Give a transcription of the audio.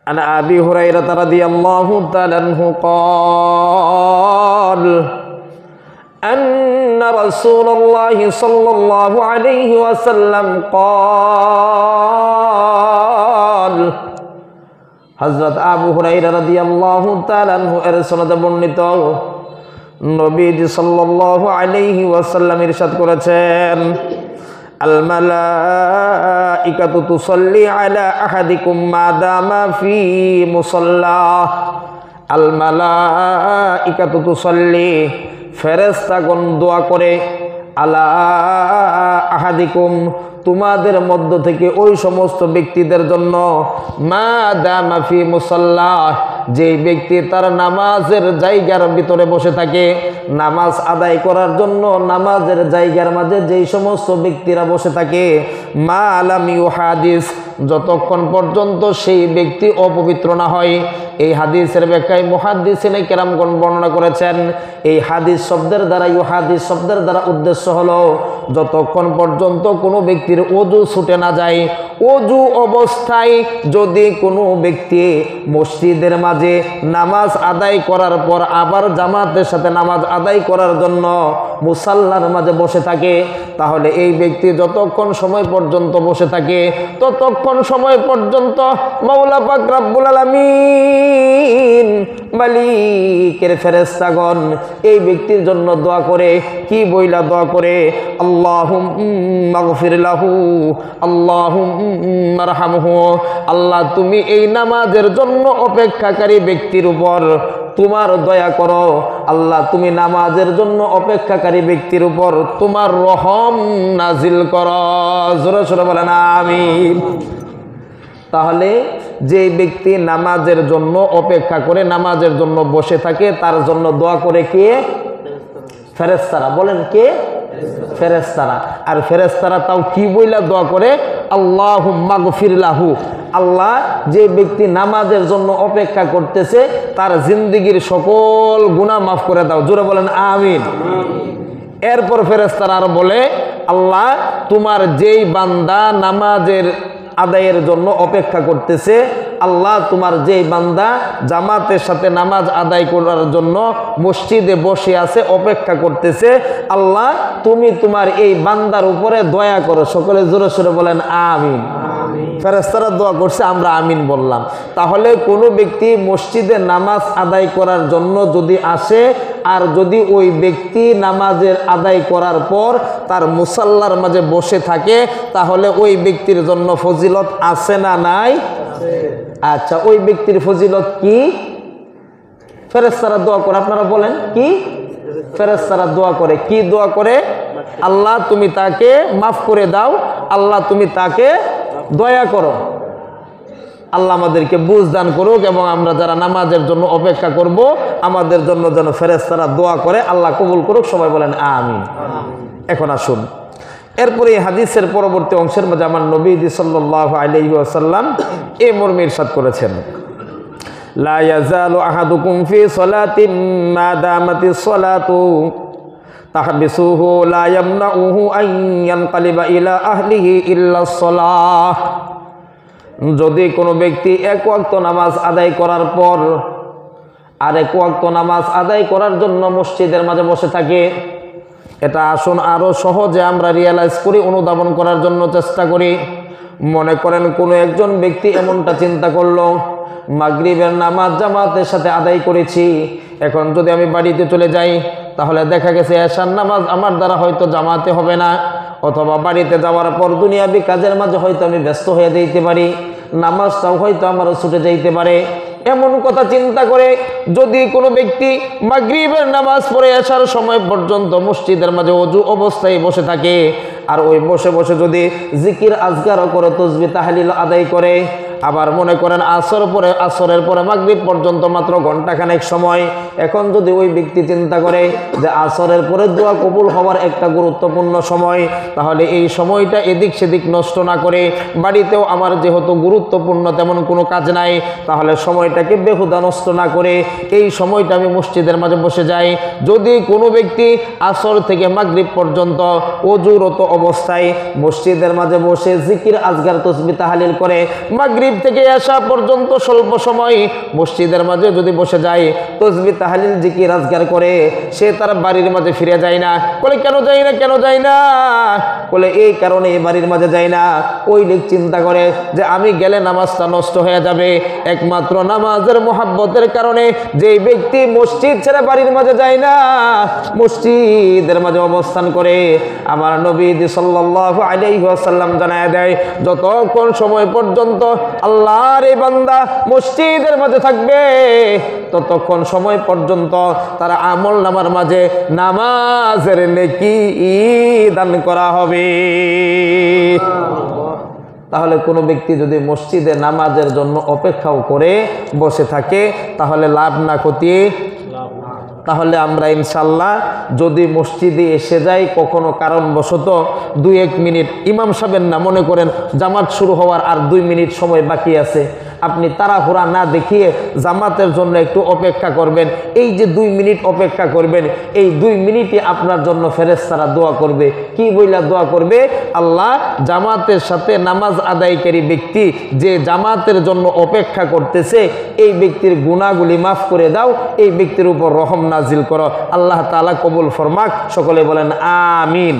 عن أبي هريرة رضي الله تعالى عنه قال أن رسول الله صلى الله عليه وسلم قال হযরত আবু হুরায়রা রাদিয়াল্লাহু তাআলা আনহু এর সনদে বর্ণিত নবীজি সাল্লাল্লাহু আলাইহি ওয়াসাল্লাম ইরশাদ করেছেন আল মালাইকাতু তুসাল্লি আলা আহাদিকুম মা দামা ফি মুসাল্লাহ আল মালাইকাতু তুসাল্লি ফেরেশতাগণ দোয়া করে আলা আহাদিকুম তোমাদের মধ্য থেকে ওই সমস্ত ব্যক্তিদের জন্য মা দামা ফি মুসাল্লাহ যে ব্যক্তি তার নামাজের জায়গার ভিতরে বসে থাকে নামাজ আদায় করার জন্য নামাজের জায়গার মাঝে যেই সমস্ত ব্যক্তিরা বসে থাকে মা লাম ইউহাদিস যতক্ষণ পর্যন্ত সেই ব্যক্তি অপবিত্র না হয়। এই হাদিসের ব্যাখ্যায় মুহাদ্দিসিনে কেরামগণ বর্ণনা করেছেন এই হাদিস শব্দের দ্বারা ইউহাদিস শব্দের দ্বারা উদ্দেশ্য হলো যতক্ষণ পর্যন্ত কোনো ব্যক্তির ওযু ছুটে না যায়। ওযু অবস্থায় যদি কোনো ব্যক্তি মসজিদের মাঝে নামাজ আদায় করার পর আবার জামাতের সাথে নামাজ আদায় করার জন্য মুসাল্লার মাঝে বসে থাকে তাহলে এই ব্যক্তি যতক্ষণ সময় পর্যন্ত বসে থাকে ততক্ষণ সময় পর্যন্ত মাওলা পাক রব্বুল আলামিন মালিকের ফেরেশতাগণ এই ব্যক্তির জন্য দোয়া করে। কি বইলা দোয়া করে? আল্লাহুম্মা গফির লাহু আল্লাহুম্মা রহমহু। আল্লাহ তুমি এই নামাজের জন্য অপেক্ষাকারী ব্যক্তির উপর তোমার দয়া করো। আল্লাহ তুমি নামাজের জন্য অপেক্ষাকারী ব্যক্তির উপর তোমার রহম নাজিল করো। জোরে জোরে বলেন আমিন। তাহলে যে ব্যক্তি নামাজের জন্য অপেক্ষা করে নামাজের জন্য বসে থাকে তার জন্য দোয়া করে কে? ফেরেশতারা। বলেন কে? ফেরেশতারা। আর ফেরেশতারা তাও কি বইলা দোয়া করে? আল্লাহুম্মা গফির লাহু। আল্লাহ যে ব্যক্তি নামাজের জন্য অপেক্ষা করতেছে তার জিন্দেগীর সকল গুনাহ মাফ করে দাও। জোরে বলেন আমিন। এরপর ফেরেশতারা আর বলে আল্লাহ তোমার যেই বান্দা নামাজের আদায়ের জন্য অপেক্ষা করতেছে আল্লাহ তোমার যেই বান্দা জামাতের সাথে নামাজ আদায় করার জন্য মসজিদে বসে আছে অপেক্ষা করতেছে আল্লাহ তুমি তোমার এই বান্দার উপরে দয়া করো। সকলে জোরে সোরে বলেন আমিন। ফেরেশতারা দোয়া করছে আমরা আমিন বললাম। তাহলে কোনো ব্যক্তি মসজিদে নামাজ আদায় করার জন্য যদি আসে আর যদি ওই ব্যক্তি নামাজের আদায় করার পর তার মুসাল্লার মাঝে বসে থাকে তাহলে ওই ব্যক্তির জন্য ফজিলত আছে না নাই? আচ্ছা ওই ব্যক্তির ফজিলত কি? ফেরেশতারা দোয়া করে। আপনারা বলেন কি? ফেরেশতারা দোয়া করে। কি দোয়া করে? আল্লাহ তুমি তাকে মাফ করে দাও, আল্লাহ তুমি তাকে দয়া করো। আল্লাহ আমাদেরকে বুঝ দান করুক এবং আমরা যারা নামাজের জন্য অপেক্ষা করব আমাদের জন্য যেন ফেরেশতারা দোয়া করে আল্লাহ কবুল করুক। সবাই বলেন আমিন। এখন আসুন এরপরে এই হাদিসের পরবর্তী অংশের মধ্যে আমার নবীজি সাল্লাল্লাহু আলাইহি ওয়াসাল্লাম এই মর্মে ইরশাদ করেছেন লা ইয়াজালু আহাদুকুম ফি সালাতিন মা দামাতিস সালাতু তাহবিসুহু লা ইয়ামনাউহু আন ইয়ানকালিবা ইলা আহলিহি ইল্লাস সালাহ। যদি কোনো ব্যক্তি এক ওয়াক্ত নামাজ আদায় করার পর আর এক ওয়াক্ত নামাজ আদায় করার জন্য মসজিদের মাঝে বসে থাকে, এটা আসুন আরো সহজে আমরা রিয়ালাইজ করি, অনুধাবন করার জন্য চেষ্টা করি। মনে করেন কোনো একজন ব্যক্তি এমনটা চিন্তা করলো মাগরিবের নামাজ জামাতের সাথে আদায় করেছি, এখন যদি আমি বাড়িতে চলে যাই তাহলে দেখা গেছে এশার নামাজ আমার দ্বারা হয়তো জামাতে হবে না, অথবা বাড়িতে যাওয়ার পর দুনিয়াবি কাজের মাঝে হয়তো আমি ব্যস্ত হয়ে যেতে পারি, নামাজটাও হয়তো আমারও ছুটে যাইতে পারে। এমন কথা চিন্তা করে যদি কোনো ব্যক্তি মাগরিবের নামাজ পড়ে আসার সময় পর্যন্ত মসজিদের মাঝে ওযু অবস্থায় বসে থাকে আর ওই বসে বসে যদি জিকির আজকার করে তাসবিহ তাহলিল আদায় করে, আবার মনে করেন আসরের পরে মাগরিব পর্যন্ত মাত্র ঘন্টাখানেক সময়, এখন যদি ওই ব্যক্তি চিন্তা করে যে আসরের পরে দোয়া কবুল হওয়ার একটা গুরুত্বপূর্ণ সময়, তাহলে এই সময়টা এদিক সেদিক নষ্ট না করে বাড়িতেও আমার যেহেতু গুরুত্বপূর্ণ তেমন কোনো কাজ নাই, তাহলে সময়টাকে বেহুদা নষ্ট না করে এই সময়টা আমি মসজিদের মাঝে বসে যাই। যদি কোনো ব্যক্তি আসর থেকে মাগরিব পর্যন্ত ওযুরত অবস্থায় মসজিদের মাঝে বসে জিকির আজকার তাসবিহ তাহলিল করে মাগরিব মাগরিব থেকে এশা পর্যন্ত স্বল্প সময় মসজিদের মাঝে যদি বসে যায়, তাসবিহ তাহলিল জিকির আজকার করে, সে তার বাড়ির মাঝে ফিরে যায় না। বলে কেন যায় না, কেন যায় না? বলে এই কারণে বাড়ির মাঝে যায় না। ওই লোক চিন্তা করে যে আমি গেলে নামাজটা নষ্ট হয়ে যাবে। একমাত্র নামাজের মোহাব্বতের কারণে যেই ব্যক্তি মসজিদ ছেড়ে বাড়ির মাঝে যায় না, মসজিদের মাঝে অবস্থান করে, আমার নবী সাল্লাল্লাহু আলাইহি ওয়াসাল্লাম জানায় দেয়, যতক্ষণ সময় পর্যন্ত আল্লাহর এই বান্দা মসজিদের মাঝে থাকবে, ততক্ষণ সময় পর্যন্ত তার আমল নামার মাঝে নামাজের নেকি দান করা হবে। তাহলে কোনো ব্যক্তি যদি মসজিদে নামাজের জন্য অপেক্ষাও করে বসে থাকে, তাহলে লাভ না ক্ষতি? তাহলে আমরা ইনশাল্লাহ যদি মসজিদে এসে যাই কখনো কারণবশত 2-1 মিনিট, ইমাম সাহেবের না মনে করেন জামাত শুরু হওয়ার আর 2 মিনিট সময় বাকি আছে, আপনি তাড়াহুড়া না দেখিয়ে জামাতের জন্য একটু অপেক্ষা করবেন। এই যে 2 মিনিট অপেক্ষা করবেন, এই 2 মিনিটে আপনার জন্য ফেরেশতারা দোয়া করবে। কি বইলা দোয়া করবে? আল্লাহ, জামাতের সাথে নামাজ আদায়কারী ব্যক্তি যে জামাতের জন্য অপেক্ষা করতেছে, এই ব্যক্তির গুনাহগুলি মাফ করে দাও, এই ব্যক্তির উপর রহম নাজিল করো। আল্লাহ তাআলা কবুল ফরমাক। সকলে বলেন আমিন।